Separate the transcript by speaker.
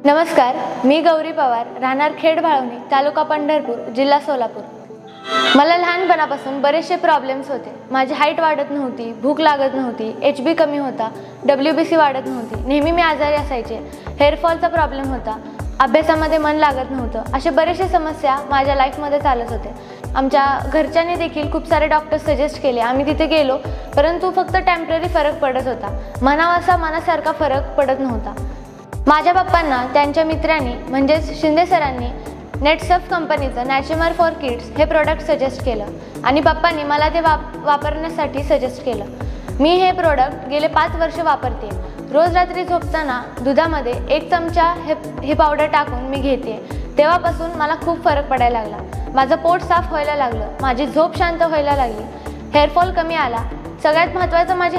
Speaker 1: नमस्कार, मी गौरी पवार, राहणार खेड भाळवणी, तालुका पंढरपूर, जिल्हा सोलापूर। मला लहानपणापासून बरेचसे प्रॉब्लेम्स होते। माझी हाईट वाढत नव्हती, भूक लागत नव्हती, HB कमी होता, WBC वाढत नव्हती, नेहमी मी आजारी असायचे, हेअर फॉलचा प्रॉब्लेम होता, अभ्यासामध्ये मन लागत नव्हतं। असे बरेचसे समस्या माझ्या लाईफमध्ये चालत होते। आमच्या घरच्यांनी देखील खूप सारे डॉक्टर सजेस्ट केले। आम्ही तिथे गेलो, परंतु फक्त टेम्पररी फरक पडत होता, मनावासा मनासारखा फरक पडत नव्हता। माझ्या पप्पांना त्यांच्या मित्रांनी म्हणजेच शिंदे सरांनी नेटसफ कंपनीचं नॅचमर फॉर किड्स हे प्रोडक्ट सजेस्ट केलं आणि पप्पांनी मला ते वापरण्यासाठी सजेस्ट केलं। मी हे प्रोडक्ट गेले 5 वर्ष वापरते। रोज रात्री झोपताना दुधामध्ये 1 चमचा हे पावडर टाकून मी घेते। तेव्हापासून मला खूप फरक पडायला लागला। माझं पोट साफ व्हायला लागलं, माझी झोप शांत व्हायला लागली, हेअरफॉल कमी आला। सगळ्यात महत्त्वाचं, माझी